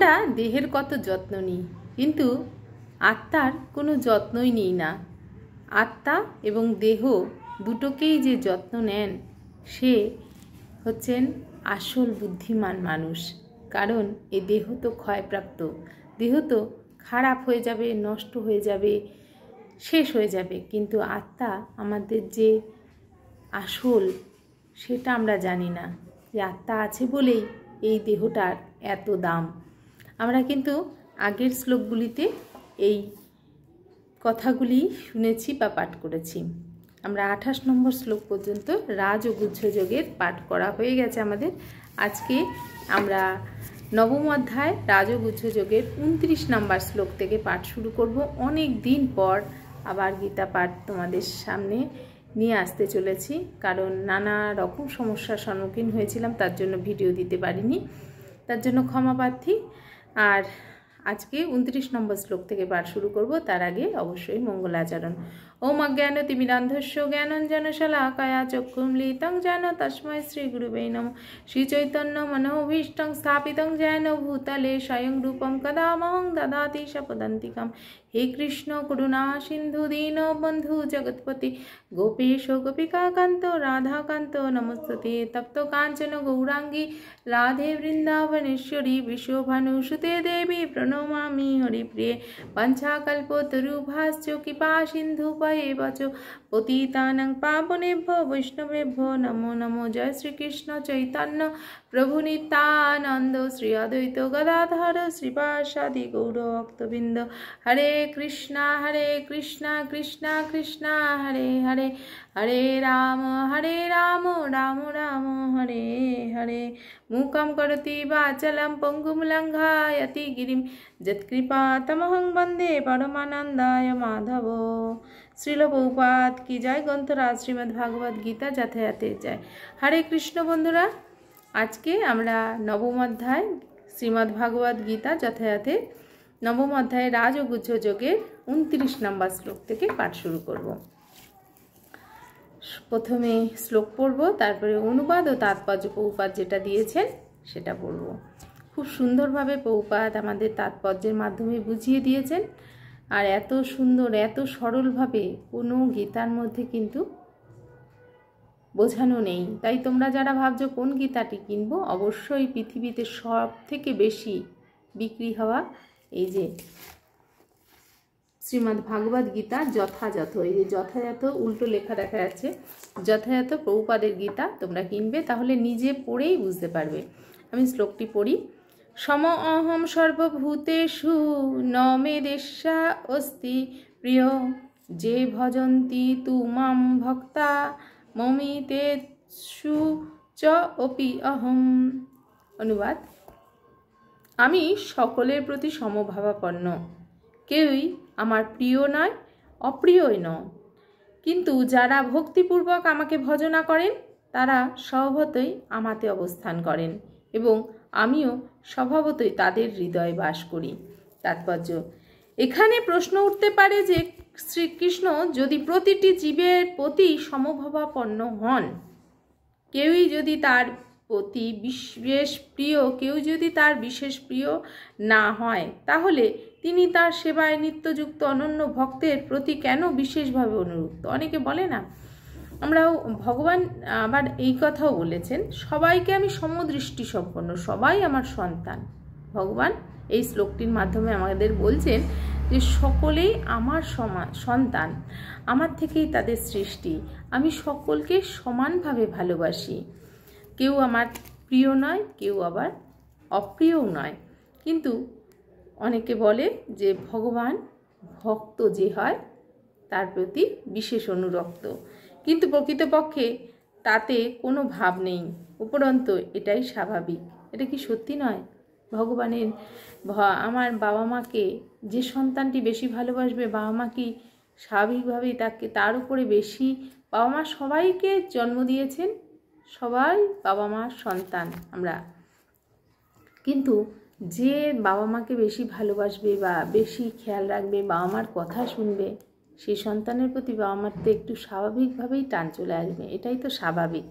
আমরা দেহের কত যত্ন নিই, কিন্তু আত্মার কোনো যত্নই নিই না। আত্মা এবং দেহ দুটোকেই যে যত্ন নেন সে হচ্ছেন আসল বুদ্ধিমান মানুষ। কারণ এই দেহ তো ক্ষয়প্রাপ্ত, দেহ তো খারাপ হয়ে যাবে, নষ্ট হয়ে যাবে, শেষ হয়ে যাবে, কিন্তু আত্মা আমাদের যে আসল সেটা আমরা জানি না। যে আত্মা আছে বলেই এই দেহটার এত দাম। আমরা কিন্তু আগের শ্লোকগুলিতে এই কথাগুলি শুনেছি বা পাঠ করেছি। আমরা 28 নম্বর শ্লোক পর্যন্ত রাজ ও গুহ্য যোগের পাঠ করা হয়ে গেছে আমাদের। আজকে আমরা নবম অধ্যায় রাজ ও গুহ্য যোগের 29 নম্বর শ্লোক থেকে পাঠ শুরু করব। অনেক দিন পর আবার গীতা পাঠ তোমাদের সামনে নিয়ে আসতে চলেছি, কারণ নানা রকম সমস্যার সম্মুখীন হয়েছিলাম, তার জন্য ভিডিও দিতে পারিনি, তার জন্য ক্ষমা প্রার্থী। আর আজকে 29 নম্বর শ্লোক থেকে পাঠ শুরু করব। তার আগে অবশ্যই মঙ্গলাচরণ। ওম অজ্ঞানতিমিরান্ধস্য জ্ঞানাঞ্জনশলাকায়া চক্ষুন্মিলিतं येन तस्मै श्रीगुरुवे नमः। श्रीचैतन्यमनोभीष्टं स्थापितं येन भूतले स्वयं रूपं कदा मह्यं ददाति स्वपदान्तिकं। हे कृष्ण करुणा सिन्धु दीनबन्धु जगत्पति गोपेश गोपिकाकान्त राधाकान्त नमस्तुते। तप्त काञ्चन गौरांगी राधे वृन्दावनेश्वरी विश्वभानुसुते देवी प्रणमामि हरिप्रिये। वंशाकल्पतरुभ्यश्च कृपा सिन्धुभ्येव च पतितानां पावनेभ्यो वैष्णवेभ्यो नमो नमो। जय श्री कृष्ण चैतन्य प्रभु नित्यानंद श्री अद्वैत गदाधर श्रीवासादि गौरभक्तवृंद। हरे कृष्णा कृष्णा कृष्णा हरे हरे, हरे राम राम राम हरे हरे। मूकं करोति वाचालं पंगुं लङ्घयति गिरिं यत्कृपातमहं वन्दे परमानन्दाय माधव। श्रील प्रभुपाद की जय। ग्रंथराज श्रीमद् भागवत गीता যথাযথে जय। हरे कृष्ण बंधुरा, आज के आमरा नवम अध्याय श्रीमद् भागवत गीता যথাযথে नवम अध्याय राज ও গুহ্য যোগের 29 নম্বর শ্লোক থেকে পাঠ শুরু করব। প্রথমে শ্লোক পড়ব, তারপরে অনুবাদ ও তাৎপর্য প্রভুপাদ যেটা দিয়েছেন সেটা পড়ব। খুব সুন্দরভাবে প্রভুপাদ আমাদের তাৎপর্যের মাধ্যমে বুঝিয়ে দিয়েছেন। আর এত সুন্দর, এত সরলভাবে কোনো গীতার মধ্যে কিন্তু বোঝানো নেই। তাই তোমরা যারা ভাবছো কোন গীতাটি কিনবো, অবশ্যই পৃথিবীতে সব থেকে বেশি বিক্রি হওয়া এই যে শ্রীমদ্ ভাগবত গীতা যথাযথ, এই যে যথাযথ উল্টো লেখা দেখা যাচ্ছে, যথাযথ প্রভুপাদের গীতা তোমরা কিনবে, তাহলে নিজে পড়েই বুঝতে পারবে। আমি শ্লোকটি পড়ি। সম অহম সর্বভূতেষু ন মে দেশা অস্তি প্রিয় যে ভজন্তি তু মাম ভক্তা মমিতেষু চ অপি অহম। অনুবাদ: আমি সকলের প্রতি সমভাবাপন্ন, কেউই আমার প্রিয় নয়, অপ্রিয়ই নয়, কিন্তু যারা ভক্তিপূর্বক আমাকে ভজনা করেন তারা স্বভাবতই আমাতে অবস্থান করেন এবং আমিও স্বভাবতই তাদের হৃদয়ে বাস করি। তাৎপর্য: এখানে প্রশ্ন উঠতে পারে যে শ্রীকৃষ্ণ যদি প্রতিটি জীবের প্রতি সমভাবাপন্ন হন, কেউই যদি তার প্রতি বিশেষ প্রিয়, কেউ যদি তার বিশেষ প্রিয় না হয়, তাহলে তিনি তার সেবায় নিত্যযুক্ত অনন্য ভক্তের প্রতি কেন বিশেষভাবে অনুরক্ত? অনেকে বলে না, আমরাও ভগবান আবার এই কথাও বলেছেন, সবাইকে আমি সমদৃষ্টি সম্পন্ন, সবাই আমার সন্তান। ভগবান এই শ্লোকটির মাধ্যমে আমাদের বলছেন যে সকলেই আমার সন্তান, আমার থেকেই তাদের সৃষ্টি, আমি সকলকে সমানভাবে ভালোবাসি। কেউ আমার প্রিয় নয়, কেউ আবার অপ্রিয়ও নয়। কিন্তু অনেকে বলে যে ভগবান ভক্ত যে হয় তার প্রতি বিশেষ অনুরক্ত, কিন্তু প্রকৃতপক্ষে তাতে কোনো ভাব নেই, উপরন্তু এটাই স্বাভাবিক। এটা কি সত্যি নয়? ভগবানের আমার বাবা মাকে যে সন্তানটি বেশি ভালোবাসবে, বাবা মা কি স্বাভাবিকভাবেই তাকে তার উপরে বেশি, বাবা মা সবাইকে জন্ম দিয়েছেন, সবাই বাবা মার সন্তান আমরা, কিন্তু যে বাবা মাকে বেশি ভালোবাসবে বা বেশি খেয়াল রাখবে, বাবা মার কথা শুনবে, সেই সন্তানের প্রতি বাবা মার তো একটু স্বাভাবিকভাবেই টান চলে আসবে, এটাই তো স্বাভাবিক।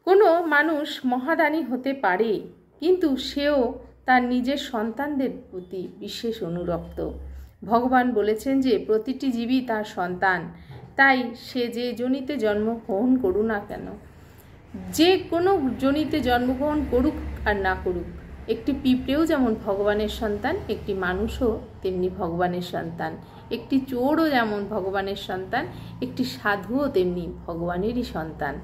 কোনো মানুষ মহাদানী হতে পারে, কিন্তু সেও তার নিজের সন্তানদের প্রতি বিশেষ অনুরক্ত। ভগবান বলেছেন যে প্রতিটি জীবই তার সন্তান, তাই সে যে যোনিতে জন্মগ্রহণ করুক না কেন, যে কোনো যোনিতে জন্মগ্রহণ করুক আর না করুক, একটি পিঁপড়েও যেমন ভগবানের সন্তান, একটি মানুষও তেমনি ভগবানের সন্তান, একটি চোরও যেমন ভগবানের সন্তান, একটি সাধুও তেমনি ভগবানেরই সন্তান।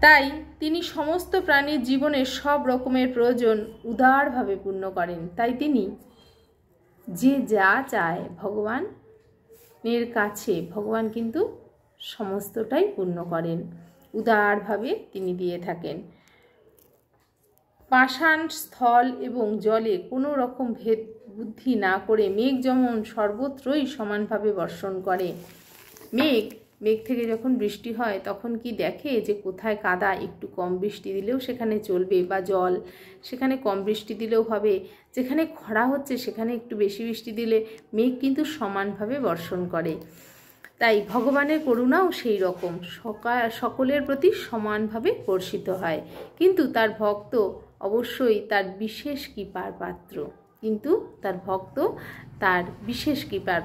তাই তিনি সমস্ত প্রাণীর জীবনের সব রকমের প্রয়োজন উদারভাবে পূর্ণ করেন। তাই তিনি যে যা চায় ভগবানের কাছে, ভগবান কিন্তু সমস্তটাই পূর্ণ করেন, উদারভাবে তিনি দিয়ে থাকেন। পাষাণ স্থল এবং জলে কোনো রকম ভেদ বুদ্ধি না করে মেঘ যেমন সর্বত্রই সমানভাবে বর্ষণ করে। মেঘ থেকে যখন বৃষ্টি হয় তখন কি দেখে যে কোথায় কাদা, একটু কম বৃষ্টি দিলেও সেখানে চলবে, বা জল সেখানে কম বৃষ্টি দিলেও হবে, যেখানে খরা হচ্ছে সেখানে একটু বেশি বৃষ্টি দিলে মেঘ কিন্তু সমানভাবে বর্ষণ করে। তাই ভগবানের করুণাও সেই রকম, সকলের প্রতি সমানভাবে বর্ষিত হয়। কিন্তু তার ভক্ত অবশ্যই তার বিশেষ কৃপার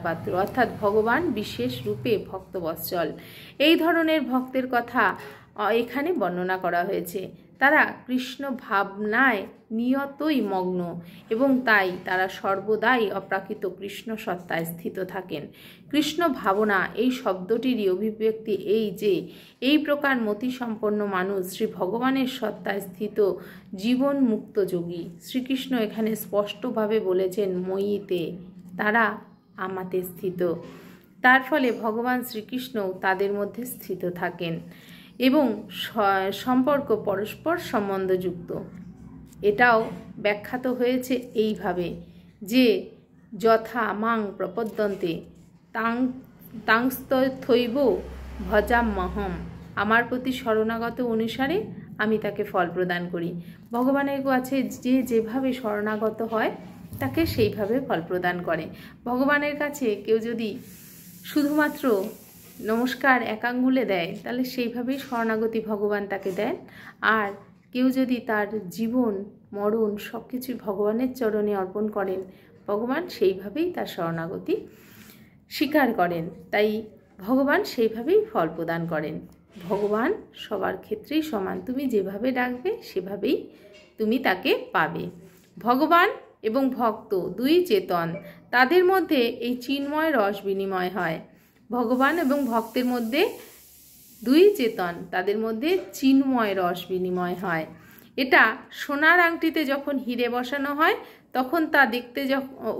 পাত্র, অর্থাৎ ভগবান বিশেষ রূপে ভক্তবৎসল। এই ধরনের ভক্তের কথা এখানে বর্ণনা করা হয়েছে। তারা কৃষ্ণ ভাবনায় নিয়তই মগ্ন এবং তাই তারা সর্বদাই অপ্রাকৃত কৃষ্ণ সত্তায় স্থিত থাকেন। কৃষ্ণ ভাবনা এই শব্দটিরই অভিব্যক্তি এই যে এই প্রকার মতিসম্পন্ন মানুষ শ্রী ভগবানের সত্তায় স্থিত জীবন মুক্ত যোগী। শ্রীকৃষ্ণ এখানে স্পষ্টভাবে বলেছেন ময়িতে, তারা আমাতে স্থিত। তার ফলে ভগবান শ্রীকৃষ্ণও তাদের মধ্যে স্থিত থাকেন এবং সম্পর্ক পরস্পর সম্বন্ধযুক্ত। এটাও ব্যাখ্যাত হয়েছে এইভাবে যে যথা মাং প্রপদ্যন্তে তাংস্তথৈব ভজাম্যহম, আমার প্রতি শরণাগত অনুসারে আমি তাকে ফল প্রদান করি। ভগবানের কাছে যে যেভাবে শরণাগত হয় তাকে সেইভাবে ফল প্রদান করে। ভগবানের কাছে কেউ যদি শুধুমাত্র নমস্কার এক আঙ্গুলে দেয় তাহলে সেইভাবেই শরণাগতি ভগবান তাকে দেন। আর কেউ যদি তার জীবন মরণ সব কিছু ভগবানের চরণে অর্পণ করেন, ভগবান সেইভাবেই তার শরণাগতি স্বীকার করেন। তাই ভগবান সেইভাবেই ফল প্রদান করেন। ভগবান সবার ক্ষেত্রেই সমান, তুমি যেভাবে ডাকবে সেভাবেই তুমি তাকে পাবে। ভগবান এবং ভক্ত দুই চেতন, তাদের মধ্যে এই চিন্ময় রস বিনিময় হয়। ভগবান এবং ভক্তের মধ্যে দুই চেতন, তাদের মধ্যে চিন্ময় রস বিনিময় হয়। এটা সোনার আংটিতে যখন হিরে বসানো হয় তখন তা দেখতে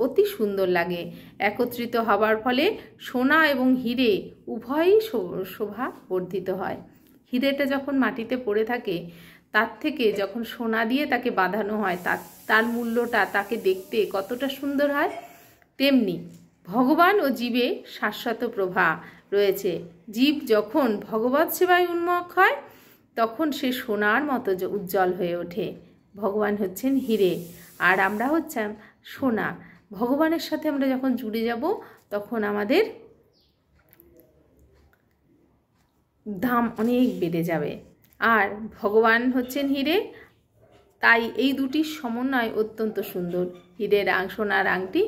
অতি সুন্দর লাগে। একত্রিত হবার ফলে সোনা এবং হিরে উভয়ই শোভা বর্ধিত হয়। হিরেটা যখন মাটিতে পড়ে থাকে তার থেকে যখন সোনা দিয়ে তাকে বাঁধানো হয় তার মূল্যটা, তাকে দেখতে কতটা সুন্দর হয়। তেমনি ভগবান ও জীবে শাশ্বত প্রভা রয়েছে। জীব যখন ভগবৎ সেবায় উন্মুখ হয় তখন সে সোনার মতো উজ্জ্বল হয়ে ওঠে। ভগবান হচ্ছেন হিরে আর আমরা হচ্ছেন সোনা। ভগবানের সাথে আমরা যখন জুড়ে যাব তখন আমাদের দাম অনেক বেড়ে যাবে। আর ভগবান হচ্ছেন হিরে, তাই এই দুটির সমন্বয় অত্যন্ত সুন্দর। হিরের সোনার আংটি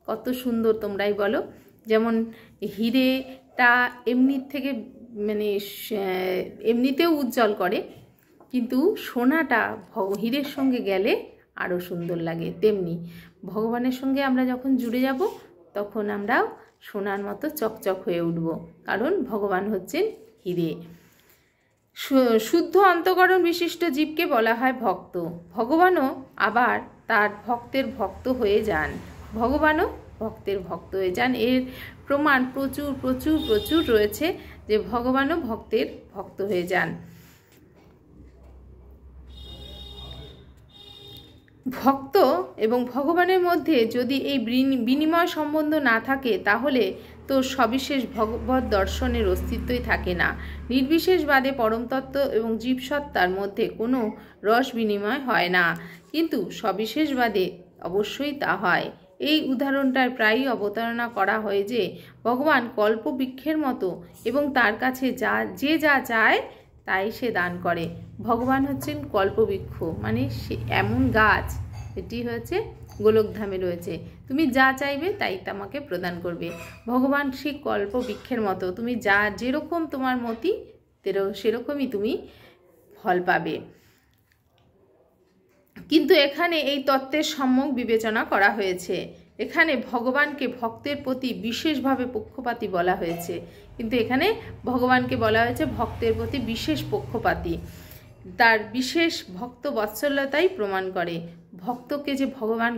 কত সুন্দর তোমরাই বলো। যেমন হিরেটা এমনিতেও উজ্জ্বল করে, কিন্তু সোনাটা হিরের সঙ্গে গেলে আরও সুন্দর লাগে। তেমনি ভগবানের সঙ্গে আমরা যখন জুড়ে যাব তখন আমরাও সোনার মতো চকচক হয়ে উঠব, কারণ ভগবান হচ্ছেন হিরে। শুদ্ধ অন্তঃকরণ বিশিষ্ট জীবকে বলা হয় ভক্ত। ভগবানও আবার তার ভক্তের ভক্ত হয়ে যান। এর প্রমাণ প্রচুর প্রচুর প্রচুর রয়েছে যে ভগবানও ভক্তের ভক্ত হয়ে যান। ভক্ত এবং ভগবানের মধ্যে যদি এই বিনিময় সম্বন্ধ না থাকে তাহলে তো সবিশেষ ভগবৎ দর্শনের অস্তিত্বই থাকে না। নির্বিশেষবাদে পরমতত্ত্ব এবং জীবসত্তার মধ্যে কোনো রস বিনিময় হয় না, কিন্তু সবিশেষবাদে অবশ্যই তা হয়। এই উদাহরণটার প্রায়ই অবতারণা করা হয় যে ভগবান কল্পবৃক্ষের মতো এবং তার কাছে যা চায় তাই সে দান করে। ভগবান হচ্ছেন কল্পবৃক্ষ, মানে সে এমন গাছ এটি হচ্ছে গোলকধামে রয়েছে, তুমি যা চাইবে তাই তোমাকে প্রদান করবে। ভগবান সেই কল্পবৃক্ষের মতো, তুমি যা যেরকম তোমার মতি সেরকমই তুমি ফল পাবে। কিন্তু এখানে এই তত্ত্বের সম্যক বিবেচনা করা হয়েছে। এখানে ভগবানকে ভক্তের প্রতি বিশেষভাবে পক্ষপাতী বলা হয়েছে, কিন্তু এখানে ভগবানকে বলা হয়েছে ভক্তের প্রতি বিশেষ পক্ষপাতী। তার বিশেষ ভক্ত বৎসল্যতাই প্রমাণ করে। ভক্তকে যে ভগবান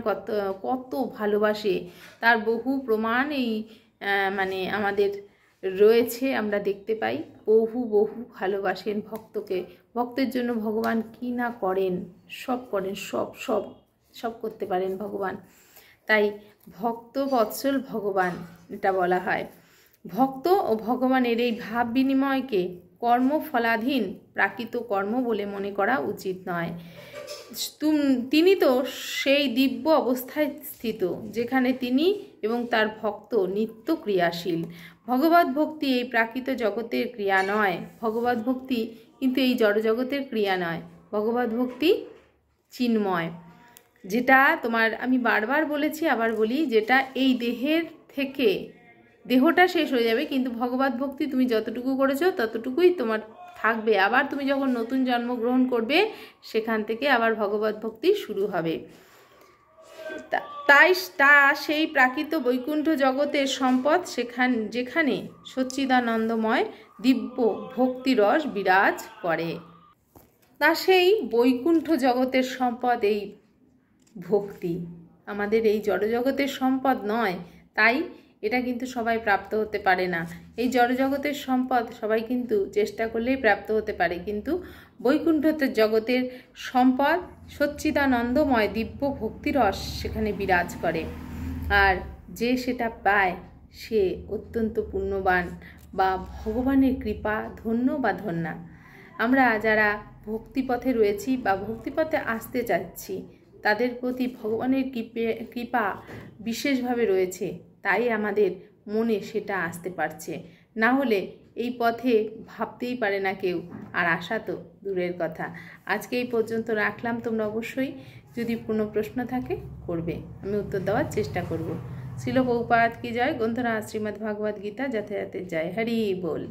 কত ভালোবাসে তার বহু প্রমাণ এই মানে আমাদের রয়েছে, আমরা দেখতে পাই। বহু ভালোবাসেন ভক্তকে। ভক্তের জন্য ভগবান কি না করেন, সব করেন, সব করতে পারেন ভগবান। তাই ভক্ত বৎসল ভগবান এটা বলা হয়। ভক্ত ও ভগবানের এই ভাব বিনিময়কে কর্মফলাধীন প্রাকৃত কর্ম বলে মনে করা উচিত নয়। তিনি তো সেই দিব্য অবস্থায় স্থিত যেখানে তিনি এবং তার ভক্ত নিত্য ক্রিয়াশীল। ভগবত ভক্তি এই প্রাকৃত জগতের ক্রিয়া নয়। ভগবত ভক্তি কিন্তু এই জড়জগতের ক্রিয়া নয়। ভগবত ভক্তি চিন্ময়, যেটা তোমার আমি বারবার বলেছি, আবার বলি, যেটা এই দেহের থেকে দেহটা শেষ হয়ে যাবে, কিন্তু ভগবত ভক্তি তুমি যতটুকু করেছো ততটুকুই তোমার থাকবে। আবার তুমি যখন নতুন জন্মগ্রহণ করবে সেখান থেকে আবার ভগবত ভক্তি শুরু হবে। তাই সেই প্রাকৃত বৈকুণ্ঠ জগতের সম্পদ যেখানে সচ্চিদানন্দময় দিব্য ভক্তিরস বিরাজ করে। তা সেই বৈকুণ্ঠ জগতের সম্পদ এই ভক্তি, আমাদের এই জড়জগতের সম্পদ নয়। তাই এটা কিন্তু সবাই প্রাপ্ত হতে পারে না। এই জড়জগতের সম্পদ সবাই কিন্তু চেষ্টা করলেই প্রাপ্ত হতে পারে, কিন্তু বৈকুণ্ঠ জগতের সম্পদ সচ্চিদানন্দময় দিব্য ভক্তিরস সেখানে বিরাজ করে। আর যে সেটা পায় সে অত্যন্ত পুণ্যবান বা ভগবানের কৃপা ধন্য বা ধন্যা। আমরা যারা ভক্তিপথে রয়েছি বা ভক্তিপথে আসতে চাচ্ছি তাদের প্রতি ভগবানের কৃপা বিশেষভাবে রয়েছে, তাই আমাদের মনে সেটা আসতে পারছে। না হলে এই পথে ভাবতেই পারে না কেউ, আর আসা তো দূরের কথা। আজকে এই পর্যন্ত রাখলাম। তোমরা অবশ্যই যদি কোনো প্রশ্ন থাকে করবে, আমি উত্তর দেওয়ার চেষ্টা করব। শিল প্রভুপাদ কি জয়। গ্রন্থরাজ শ্রীমদ্ ভাগবত গীতা যথাযথ জয়। হরি বল।